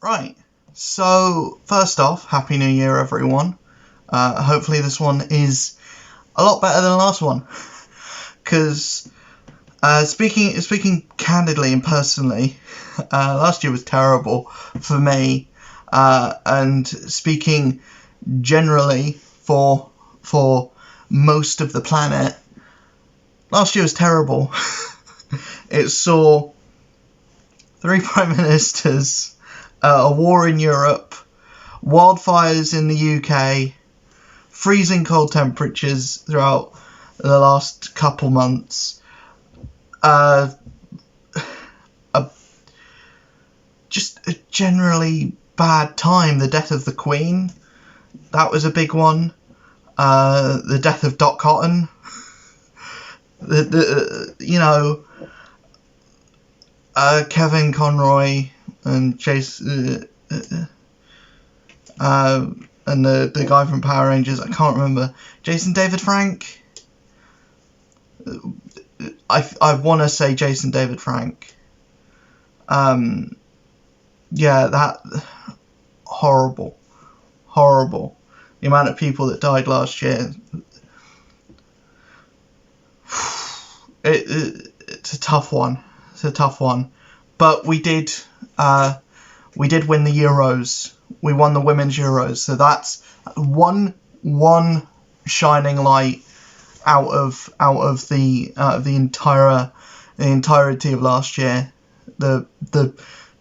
Right, so first off, Happy New Year everyone. Hopefully this one is a lot better than the last one. Because, speaking candidly and personally, last year was terrible for me. And speaking generally for most of the planet, last year was terrible. It saw 3 prime ministers, a war in Europe, wildfires in the UK, freezing cold temperatures throughout the last couple months, just a generally bad time. The death of the Queen, that was a big one. The death of Doc Cotton. Kevin Conroy and Jason, and the guy from Power Rangers, I can't remember, Jason David Frank? I want to say Jason David Frank. Yeah, that, horrible. The amount of people that died last year, it's a tough one. But we did win the Euros. We won the Women's Euros, so that's one shining light out of the entirety of last year. The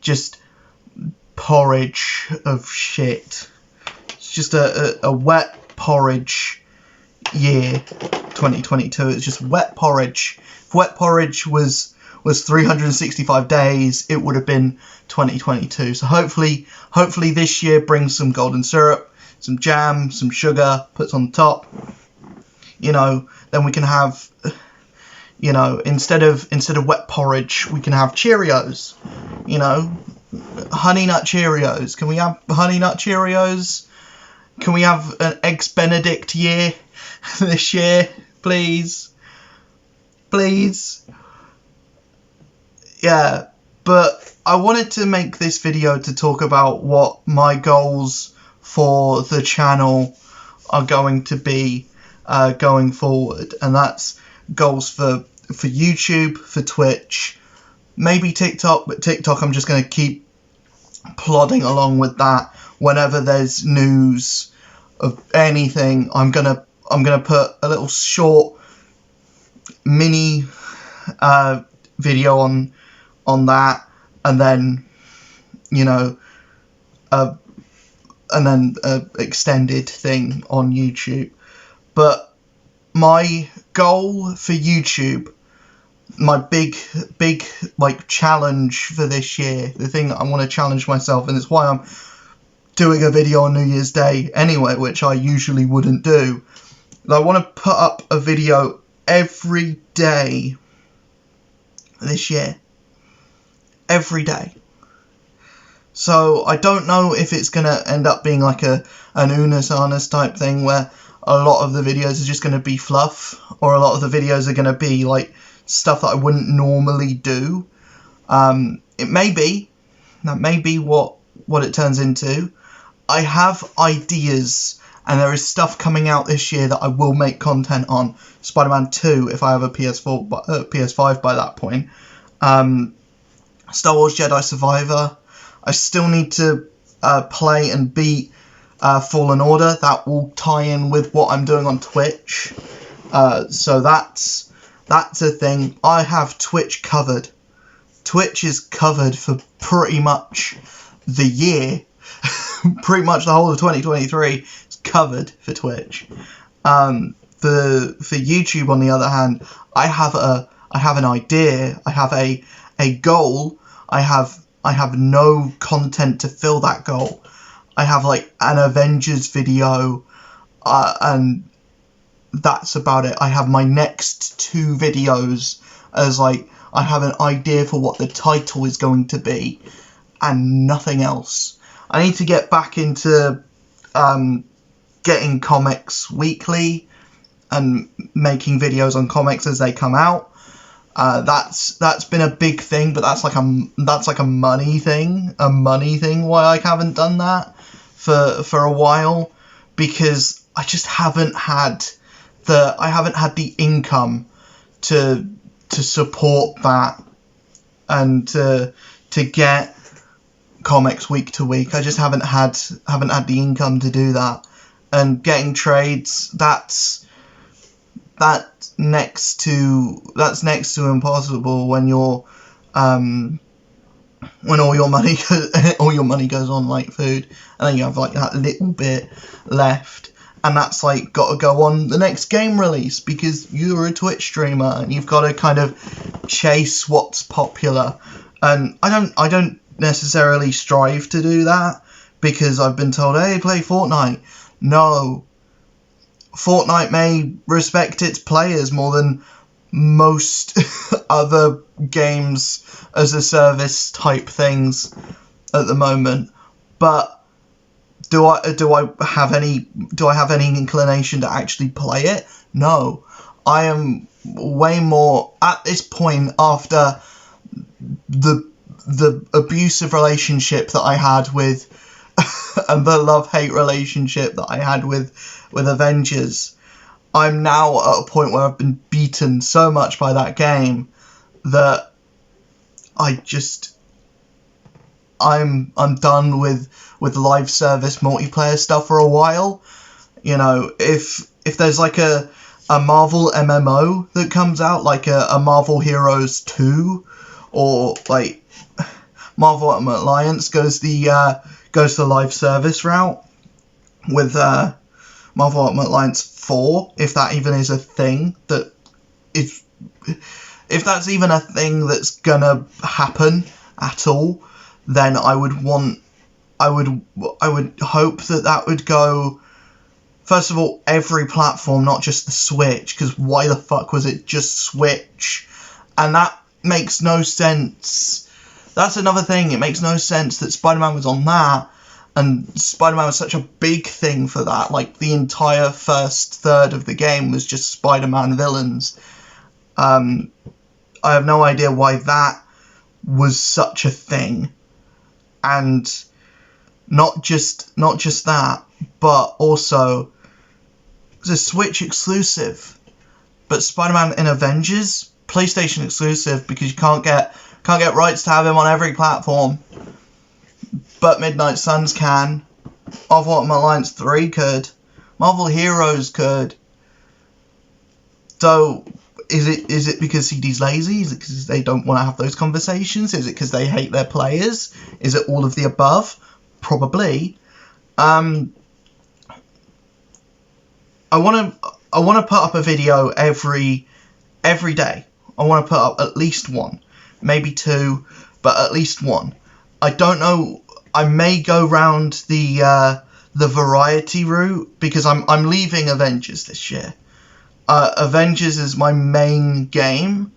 just porridge of shit. It's just a wet porridge year, 2022. It's just wet porridge. If wet porridge was 365 days, it would have been 2022. So hopefully this year brings some golden syrup, some jam, some sugar, puts on top. Then we can have, instead of wet porridge, we can have Cheerios. Honey Nut Cheerios. Can we have Honey Nut Cheerios? Can we have an Eggs Benedict year this year, please? Yeah, but I wanted to make this video to talk about what my goals for the channel are going to be going forward, and that's goals for YouTube, for Twitch, maybe TikTok, but TikTok I'm just going to keep plodding along with that. Whenever there's news of anything, I'm gonna put a little short mini video on that, and then extended thing on YouTube. But my goal for YouTube, my big challenge for this year, the thing that I want to challenge myself, and it's why I'm doing a video on New Year's Day anyway, which I usually wouldn't do. I want to put up a video every day this year. Every day. So I don't know if it's going to end up being like an Unis Arnis type thing where a lot of the videos are just going to be fluff, or a lot of the videos are going to be like stuff that I wouldn't normally do. It may be. That may be what it turns into. I have ideas, and there is stuff coming out this year that I will make content on. Spider-Man 2, if I have a PS5 by that point. Star Wars Jedi Survivor. I still need to play and beat Fallen Order. That will tie in with what I'm doing on Twitch. So that's a thing. I have Twitch covered. Twitch is covered for pretty much the year. Pretty much the whole of 2023 is covered for Twitch. For YouTube, on the other hand, I have an idea. I have a goal. I have no content to fill that goal. I have like an Avengers video, and that's about it. I have my next 2 videos as like, I have an idea for what the title is going to be, and nothing else. I need to get back into getting comics weekly and making videos on comics as they come out. That's been a big thing, but that's like a money thing, why I haven't done that for a while, because I just haven't had the income to support that and to get comics week to week. I just haven't had the income to do that, and getting trades, that's next to impossible when you're when all your money goes on like food, and then you have like that little bit left, and that's like got to go on the next game release because you're a Twitch streamer and you've got to kind of chase what's popular. And I don't necessarily strive to do that, because I've been told, hey, play Fortnite. No, Fortnite may respect its players more than most other games as a service type things at the moment. But do I have any inclination to actually play it? No. I am way more at this point, after the abusive relationship that I had with and the love-hate relationship that I had with Avengers. I'm now at a point where I've been beaten so much by that game that I'm done with live service multiplayer stuff for a while. You know, if there's like a Marvel MMO that comes out, like a Marvel Heroes 2, or like Marvel Ultimate Alliance goes the live service route with Marvel Ultimate Alliance 4, if that even is a thing, that if that's even a thing that's gonna happen at all, then I would hope that would go, first of all, every platform, not just the Switch, because why the fuck was it just Switch? And that makes no sense. That's another thing, it makes no sense that Spider-Man was on that, and Spider-Man was such a big thing for that. Like, the entire first third of the game was just Spider-Man villains. I have no idea why that was such a thing. And not just that, but also it's a Switch exclusive. But Spider-Man in Avengers, PlayStation exclusive, because you can't get rights to have him on every platform. But Midnight Suns can. Marvel Ultimate Alliance 3 could. Marvel Heroes could. So, is it because CD's lazy? Is it because they don't want to have those conversations? Is it because they hate their players? Is it all of the above? Probably. I want to put up a video every day. I want to put up at least one, maybe two, but at least one. I don't know. I may go round the variety route, because I'm leaving Avengers this year. Avengers is my main game.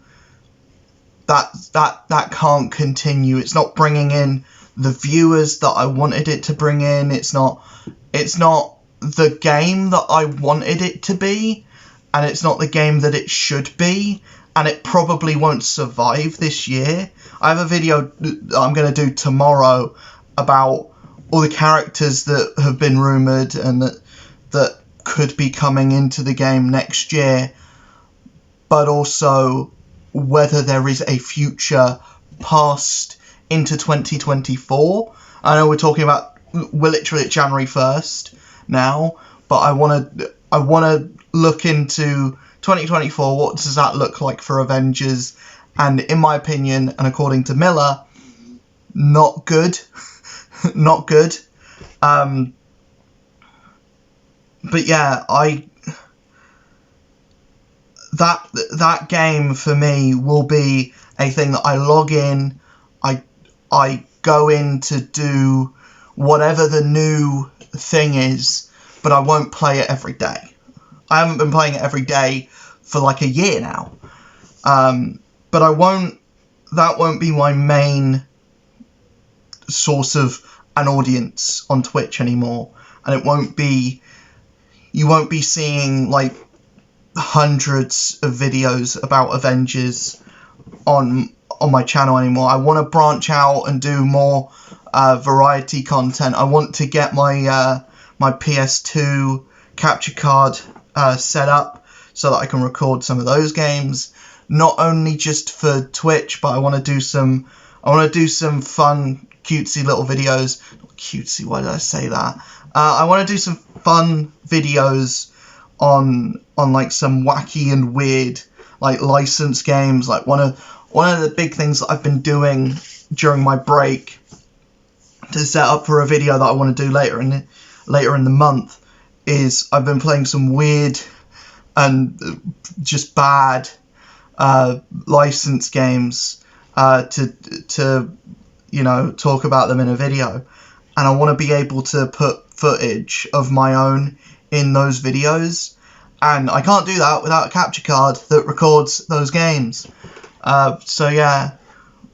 That can't continue. It's not bringing in the viewers that I wanted it to bring in. It's not the game that I wanted it to be, and it's not the game that it should be, and it probably won't survive this year. I have a video I'm going to do tomorrow about all the characters that have been rumoured and that could be coming into the game next year, but also whether there is a future past into 2024. I know we're literally at January 1st now, but I want to look into 2024. What does that look like for Avengers? And in my opinion, and according to Miller, not good. Not good. But yeah, that game for me will be a thing that I log in, I go in to do whatever the new thing is, but I won't play it every day. I haven't been playing it every day for like a year now. But that won't be my main source of an audience on Twitch anymore, and you won't be seeing like hundreds of videos about Avengers on my channel anymore. I want to branch out and do more variety content. I want to get my my PS2 capture card set up so that I can record some of those games, not only just for Twitch, but I want to do some fun, cutesy little videos. Not cutesy, why did I say that? I want to do some fun videos on like some wacky and weird like licensed games. Like one of the big things that I've been doing during my break to set up for a video that I want to do later in the month is I've been playing some weird and just bad licensed games to you know, talk about them in a video, and I want to be able to put footage of my own in those videos, and I can't do that without a capture card that records those games. So yeah,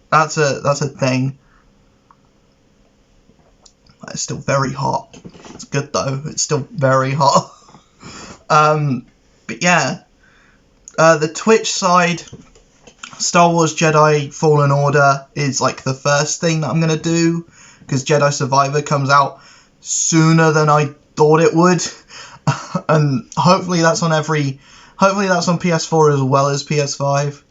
that's a thing. It's still very hot. It's good though. It's still very hot. But yeah, the Twitch side, Star Wars Jedi Fallen Order is like the first thing that I'm gonna do, because Jedi Survivor comes out sooner than I thought it would, and hopefully that's on PS4 as well as PS5.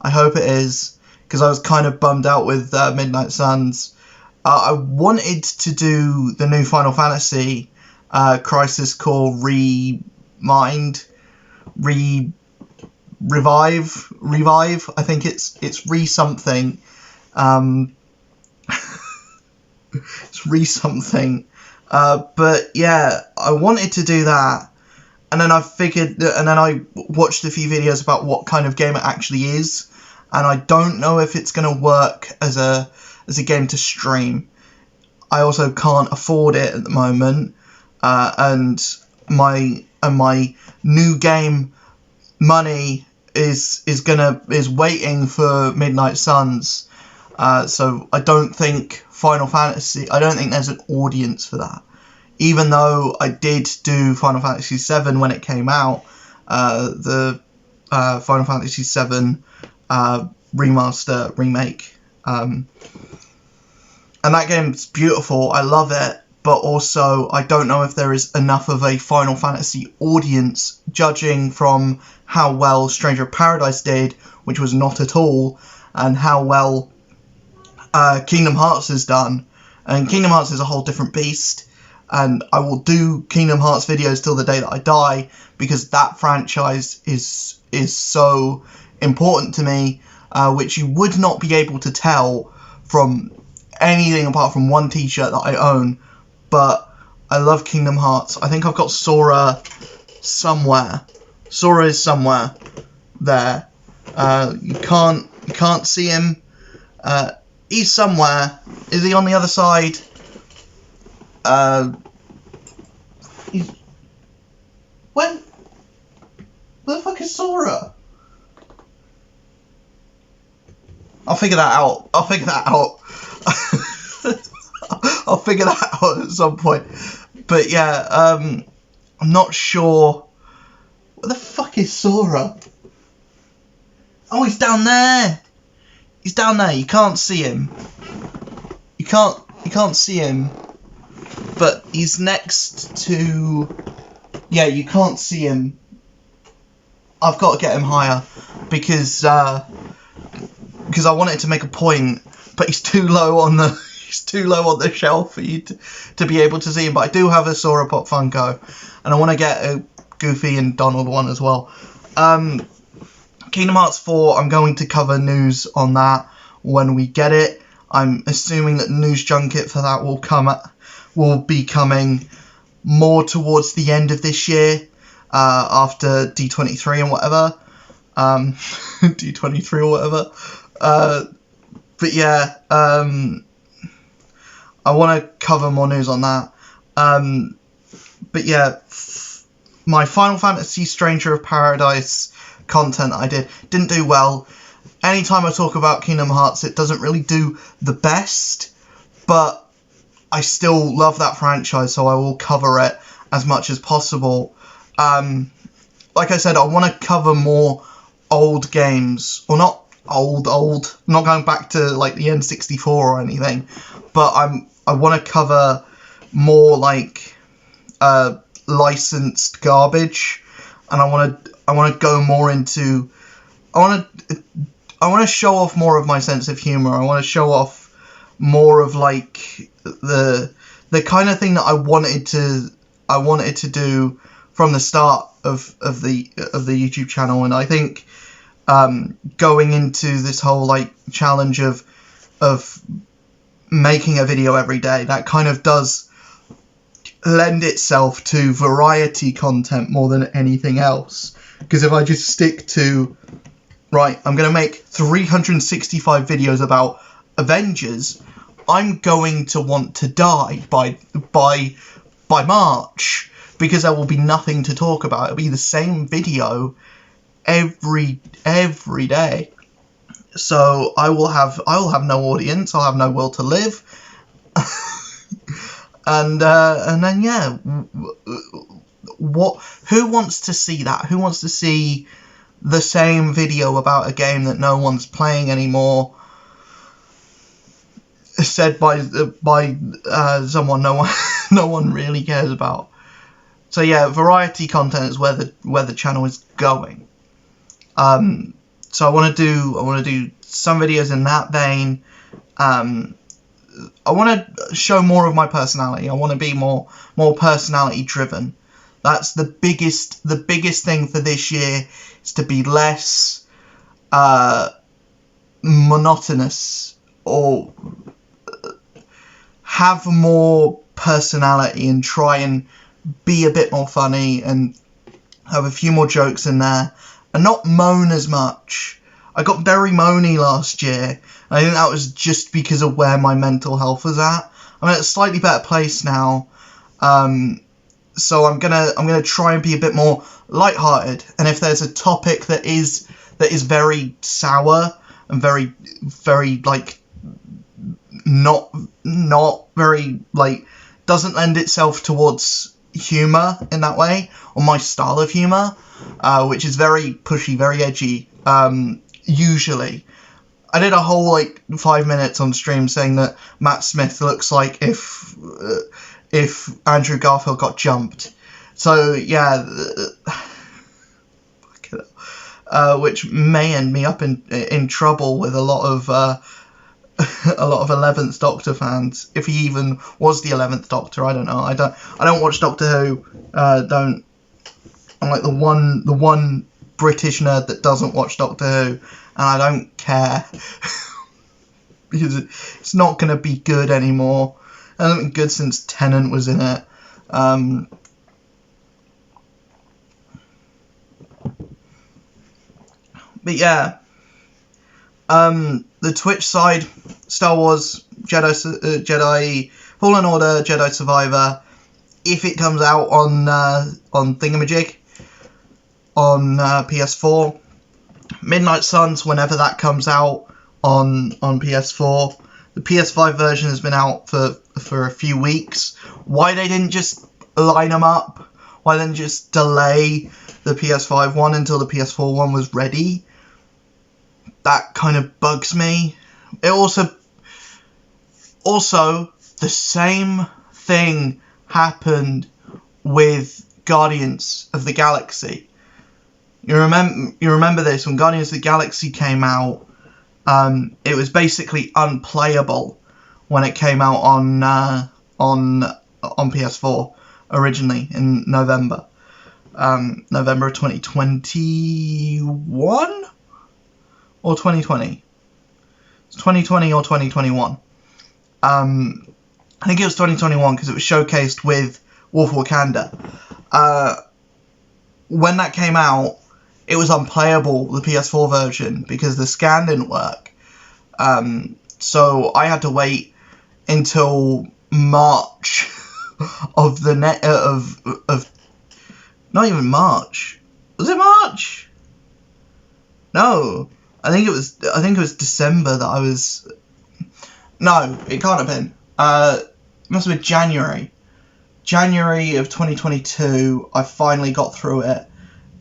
I hope it is, because I was kind of bummed out with Midnight Suns. I wanted to do the new Final Fantasy Crisis Core Revive. I think it's re-something. It's re-something. But yeah, I wanted to do that, and then I watched a few videos about what kind of game it actually is, and I don't know if it's gonna work as a game to stream. I also can't afford it at the moment, and my new game money is waiting for Midnight Suns. So I don't think there's an audience for that. Even though I did do Final Fantasy VII when it came out, the Final Fantasy VII remaster, remake, and that game's beautiful, I love it, but also I don't know if there is enough of a Final Fantasy audience, judging from how well Stranger of Paradise did, which was not at all, and how well Kingdom Hearts has done. And Kingdom Hearts is a whole different beast, and I will do Kingdom Hearts videos till the day that I die, because that franchise is so important to me, which you would not be able to tell from anything apart from one t-shirt that I own. But I love Kingdom Hearts. I think I've got Sora somewhere. Sora is somewhere there. You can't see him. He's somewhere. Is he on the other side? Where the fuck is Sora? I'll figure that out. I'll figure that out at some point. But yeah, I'm not sure. Where the fuck is Sora? Oh, he's down there. He's down there. You can't see him. You can't see him. But he's next to. Yeah, you can't see him. I've got to get him higher because I wanted to make a point, but he's too low on the shelf for you to be able to see him. But I do have a Sora Pop Funko, and I want to get a Goofy and Donald one as well. Kingdom Hearts 4, I'm going to cover news on that when we get it. I'm assuming that the news junket for that will be coming more towards the end of this year, after D23 and whatever. D23 or whatever. But yeah, I want to cover more news on that. But yeah, my Final Fantasy Stranger of Paradise content that I didn't do well. Anytime I talk about Kingdom Hearts, it doesn't really do the best, but I still love that franchise, so I will cover it as much as possible. Like I said, I want to cover more old games, or not old. I'm not going back to like the N64 or anything, but I want to cover more like licensed garbage, and I want to go more into. I want to show off more of my sense of humor. I want to show off more of like the kind of thing that I wanted to do from the start of the YouTube channel. And I think going into this whole like challenge of making a video every day, that kind of does lend itself to variety content more than anything else. Because if I just stick to, right, I'm going to make 365 videos about Avengers, I'm going to want to die by March, because there will be nothing to talk about. It'll be the same video every day. So I will have no audience. I'll have no will to live. and then yeah, who wants to see that? Who wants to see the same video about a game that no one's playing anymore, said by someone no one really cares about? So yeah, variety content is where the channel is going. So I want to do some videos in that vein. I want to show more of my personality. I want to be more personality driven. That's the biggest thing for this year, is to be less monotonous, or have more personality and try and be a bit more funny and have a few more jokes in there and not moan as much. I got very moany last year. I think that was just because of where my mental health was at. I'm at a slightly better place now. So I'm gonna try and be a bit more lighthearted. And if there's a topic that is very sour and very like not very like doesn't lend itself towards humor in that way, or my style of humor, which is very pushy, very edgy, usually. I did a whole like 5 minutes on stream saying that Matt Smith looks like if Andrew Garfield got jumped. So yeah, which may end me up in trouble with a lot of 11th Doctor fans, if he even was the 11th Doctor. I don't know. I don't watch Doctor Who. I'm like the one British nerd that doesn't watch Doctor Who, and I don't care because it's not going to be good anymore. It hasn't been good since Tennant was in it. But yeah, the Twitch side, Star Wars, Jedi Fallen Order, Jedi Survivor. If it comes out on Thingamajig, on PS4, Midnight Suns, whenever that comes out on PS4. The PS5 version has been out for a few weeks. Why they didn't just line them up? Why didn't just delay the PS5 one until the PS4 one was ready? That kind of bugs me. It also the same thing happened with Guardians of the Galaxy. You remember this, when Guardians of the Galaxy came out, it was basically unplayable when it came out on PS4 originally in November of 2021 or 2020. It's 2020 or 2021. I think it was 2021 because it was showcased with Wolf of Wakanda. When that came out, it was unplayable, the PS4 version, because the scan didn't work. So I had to wait until March of the not even March. Was it March? No, I think it was December that I was. No, it can't have been. It must have been January. January of 2022, I finally got through it,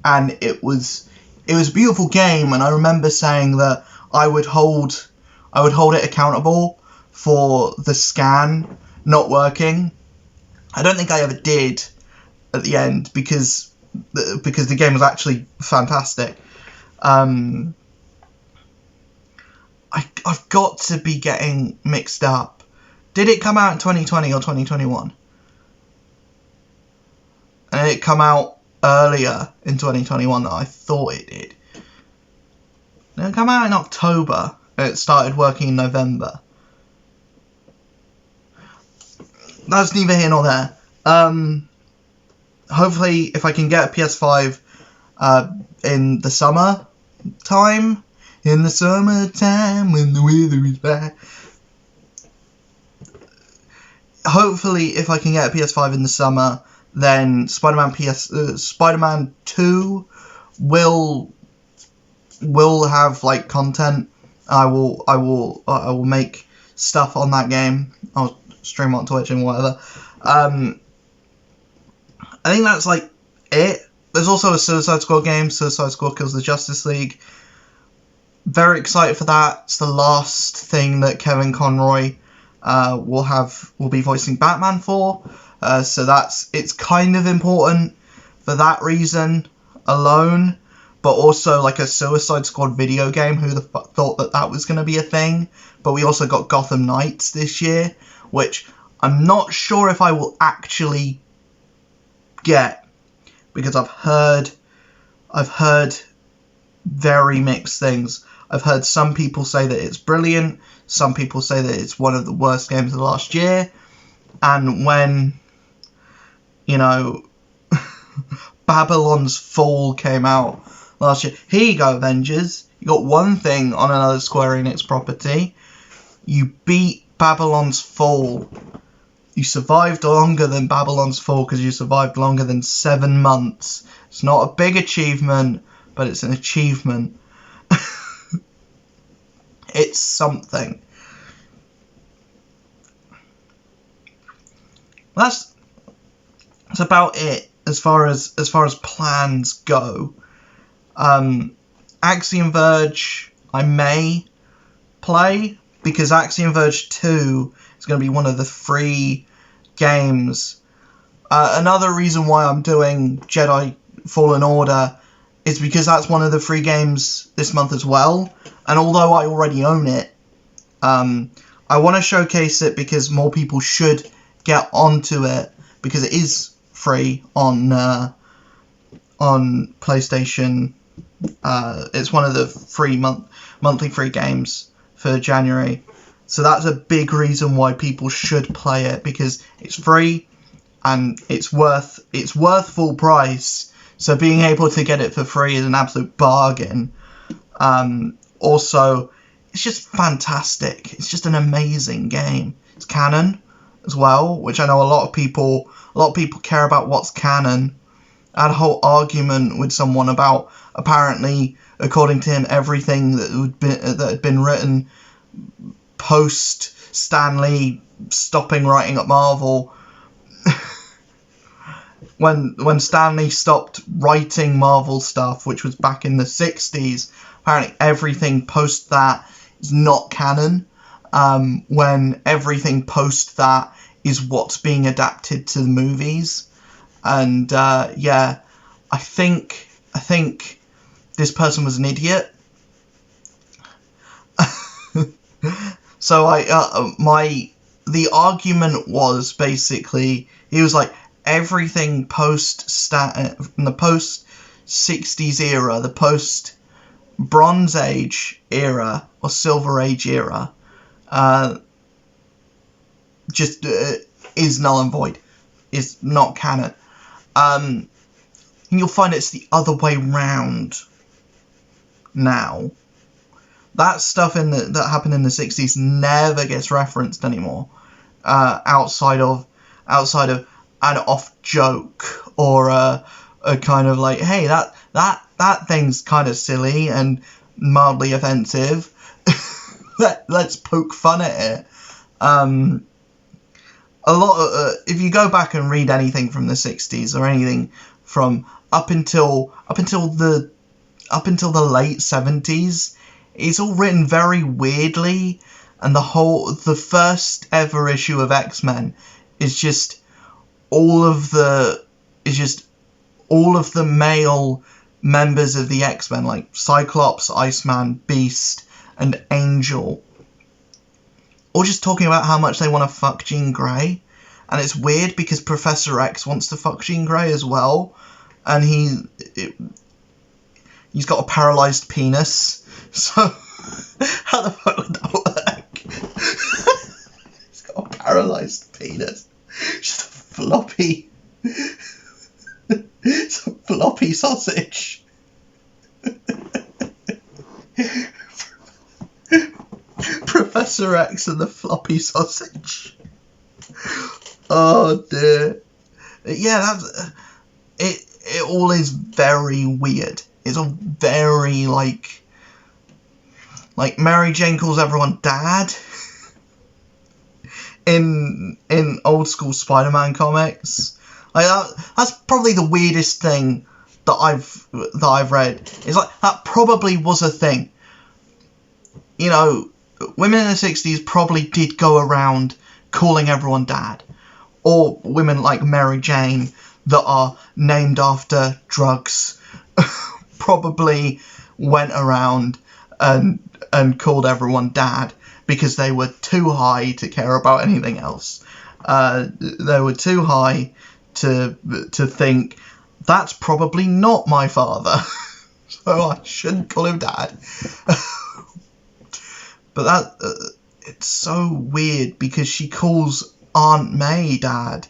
and it was a beautiful game. And I remember saying that I would hold it accountable for the scan not working. I don't think I ever did at the end because the game was actually fantastic. I've got to be getting mixed up. Did it come out in 2020 or 2021? And did it come out earlier in 2021 than I thought it did? Did it come out in October and it started working in November? That's neither here nor there. Hopefully, if I can get a PS5 in the summer time, when the weather is bad. Hopefully, if I can get a PS5 in the summer, then Spider-Man 2 will have like content. I will make stuff on that game. I'll stream on Twitch and whatever. I think that's like it. There's also a Suicide Squad game, Suicide Squad Kills the Justice League. Very excited for that. It's the last thing that Kevin Conroy will be voicing Batman for. So it's kind of important for that reason alone. But also like a Suicide Squad video game. Who the fuck thought that was going to be a thing? But we also got Gotham Knights this year, which I'm not sure if I will actually get, because I've heard very mixed things. I've heard some people say that it's brilliant, some people say that it's one of the worst games of the last year, and when, you know, Babylon's Fall came out last year, here you go, Avengers, you got one thing on another Square Enix property, you beat Babylon's Fall. You survived longer than Babylon's Fall because you survived longer than 7 months. It's not a big achievement, but it's an achievement. It's something. That's about it as far as plans go. Axiom Verge I may play because Axiom Verge 2 is going to be one of the free games. Another reason why I'm doing Jedi Fallen Order is because that's one of the free games this month as well. And although I already own it, I want to showcase it because more people should get onto it because it is free on PlayStation. It's one of the free monthly free games for January. So that's a big reason why people should play it because it's free and it's worth full price. So being able to get it for free is an absolute bargain. Also, it's just fantastic. It's just an amazing game. It's canon as well, which I know a lot of people care about what's canon. I had a whole argument with someone about apparently, according to him, everything that had been written post Stan Lee stopping writing at Marvel. when Stan Lee stopped writing Marvel stuff, which was back in the 60s, apparently everything post that is not canon. When everything post that is what's being adapted to the movies. And yeah, I think this person was an idiot. So the argument was basically, he was like, everything in the post 60s era, the post Bronze Age era or Silver Age era, just is null and void, is not canon. And you'll find it's the other way round now. That stuff that happened in the 60s never gets referenced anymore, outside of an off joke or a kind of like, hey, that thing's kind of silly and mildly offensive. Let's poke fun at it. A lot of, if you go back and read anything from the 60s or anything from up until the late 70s, it's all written very weirdly, and the first ever issue of X-Men is just all of the male members of the X-Men, like Cyclops, Iceman, Beast, and Angel, all just talking about how much they want to fuck Jean Grey. And it's weird because Professor X wants to fuck Jean Grey as well, and he's got a paralysed penis. So how the fuck would that work? He's got a paralysed penis. Just a floppy. It's a floppy sausage. Professor X and the floppy sausage. Oh dear. Yeah, that's it. It all is very weird. It's all very like Mary Jane calls everyone dad in old school Spider-Man comics. Like that's probably the weirdest thing that I've read. It's like that probably was a thing. You know, women in the 60s probably did go around calling everyone dad. Or women like Mary Jane that are named after drugs probably went around and called everyone dad because they were too high to care about anything else. They were too high to think, that's probably not my father, so I shouldn't call him dad. But that it's so weird because she calls Aunt May dad.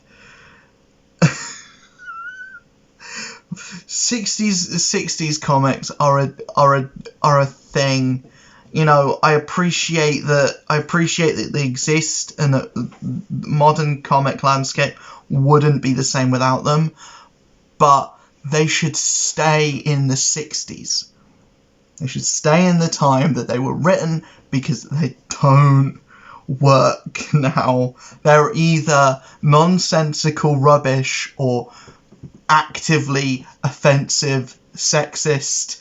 60s comics are a thing. You know, I appreciate that they exist, and that the modern comic landscape wouldn't be the same without them, but they should stay in the 60s. They should stay in the time that they were written, because they don't work now. They're either nonsensical rubbish or actively offensive, sexist,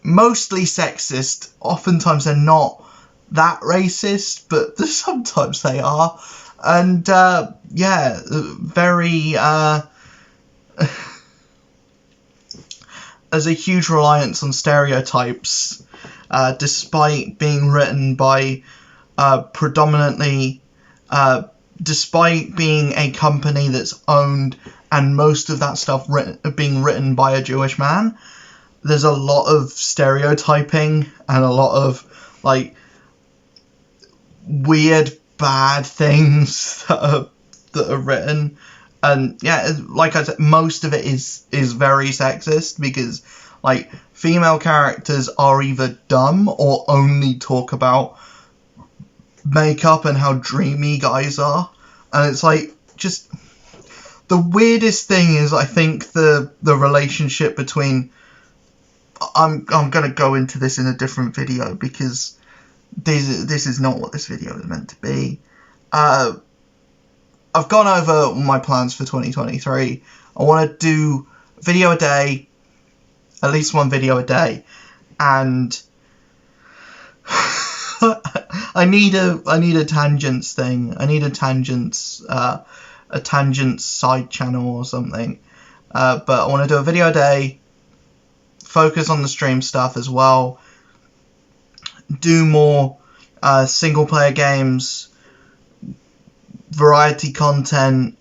mostly sexist. Oftentimes they're not that racist, but sometimes they are. And yeah, very there's a huge reliance on stereotypes, despite being written by predominantly, despite being a company that's owned and most of that stuff being written by a Jewish man. There's a lot of stereotyping and a lot of like weird bad things that are written. And yeah, like I said, most of it is very sexist, because like female characters are either dumb or only talk about makeup and how dreamy guys are. And it's like, just the weirdest thing is, I think the relationship between, I'm gonna go into this in a different video because this is not what this video is meant to be. I've gone over my plans for 2023. I want to do a video a day, at least one video a day, and I need a tangents thing. I need a tangents side channel or something. But I want to do a video a day, focus on the stream stuff as well, do more single player games, variety content,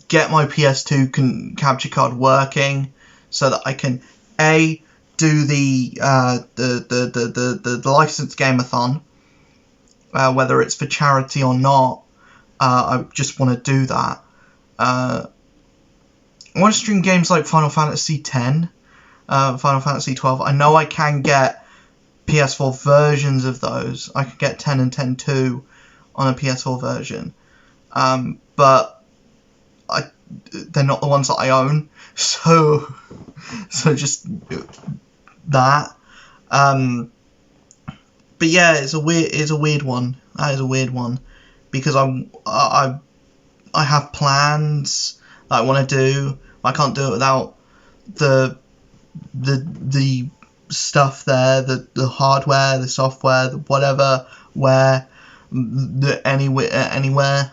get my PS2 capture card working so that I can do the licensed gameathon, whether it's for charity or not. I just want to do that. I want to stream games like Final Fantasy X, Final Fantasy 12. I know I can get PS4 versions of those. I could get 10 and 10.2 on a PS4 version, but they're not the ones that I own. So just that. But yeah, it's a weird one. That is a weird one, because I have plans that I want to do. I can't do it without the stuff there, the hardware, the software, the whatever, where, the anywhere.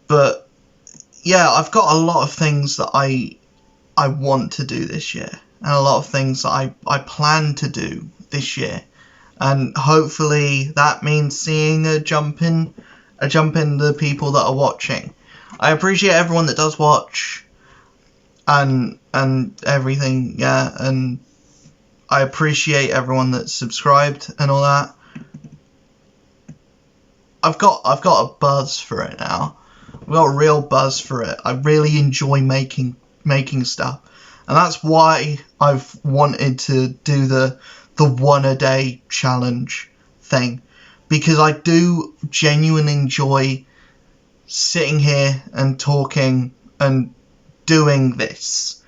But yeah, I've got a lot of things that I want to do this year, and a lot of things that I plan to do this year, and hopefully that means seeing a jump in the people that are watching. I appreciate everyone that does watch, and everything, yeah, and I appreciate everyone that's subscribed and all that. I've got a buzz for it now. I've got a real buzz for it. I really enjoy making stuff, and that's why I've wanted to do the 1 a day challenge thing, because I do genuinely enjoy sitting here and talking and doing this,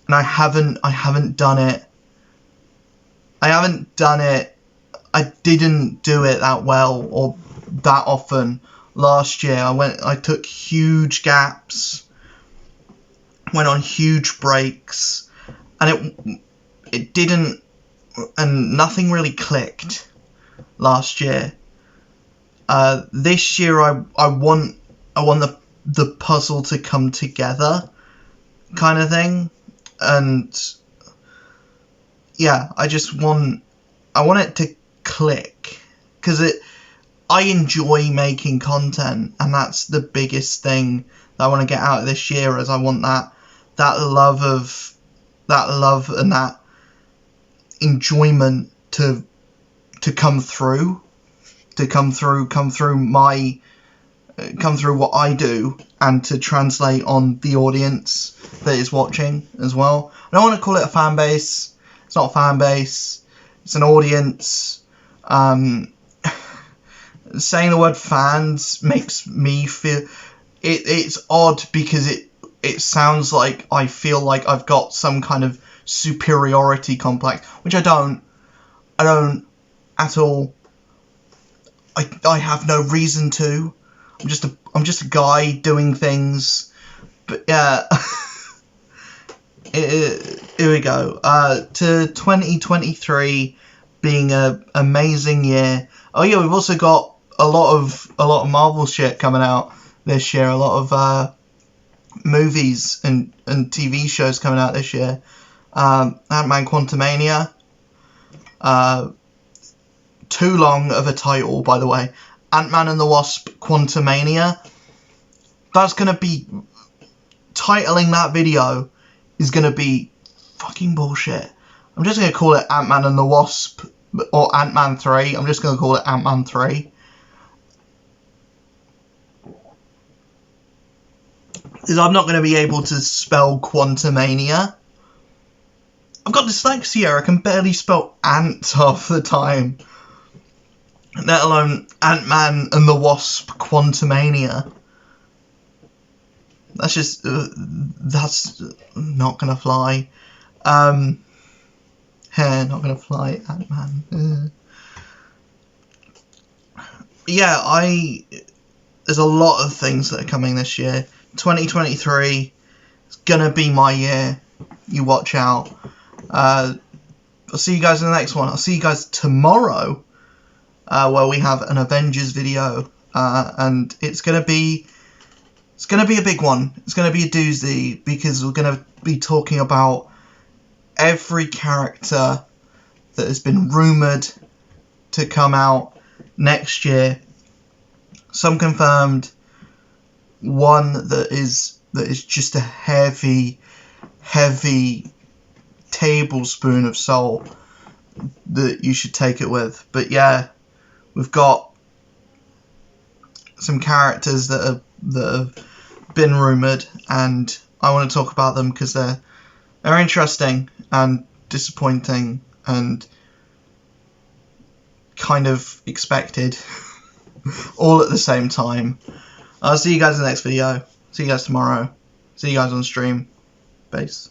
and I haven't done it. I didn't do it that well or that often last year. I took huge gaps, went on huge breaks, and it didn't, and nothing really clicked last year. This year I want the puzzle to come together, kind of thing, and yeah, I want it to click, because I enjoy making content, and that's the biggest thing that I want to get out of this year. Is I want that love and that enjoyment to come through what I do, and to translate on the audience that is watching as well. I don't want to call it a fan base. It's not a fan base. It's an audience. Saying the word fans makes me feel it's odd, because it sounds like I feel like I've got some kind of superiority complex, which I don't at all. I have no reason to. I'm just a guy doing things. But yeah. Here we go. To 2023 being a amazing year. Oh yeah, we've also got a lot of Marvel shit coming out this year. A lot of movies and TV shows coming out this year. Ant-Man Quantumania. Too long of a title, by the way. Ant-Man and the Wasp Quantumania. That's gonna be, titling that video is gonna be fucking bullshit. I'm just gonna call it Ant-Man and the Wasp, or Ant-Man 3. I'm just gonna call it Ant-Man 3. Because I'm not gonna be able to spell Quantumania. I've got dyslexia. I can barely spell ant half the time, let alone Ant-Man and the Wasp Quantumania. That's just, that's not gonna fly. Not gonna fly, Ant-Man. Yeah, there's a lot of things that are coming this year. 2023 is gonna be my year. You watch out. I'll see you guys in the next one. I'll see you guys tomorrow, where we have an Avengers video, and it's gonna be a big one. It's gonna be a doozy, because we're gonna be talking about every character that has been rumoured to come out next year. Some confirmed, one that is just a heavy tablespoon of salt that you should take it with. But yeah, we've got some characters that have been rumoured, and I want to talk about them because they're interesting and disappointing and kind of expected all at the same time. I'll see you guys in the next video. See you guys tomorrow. See you guys on stream. Peace.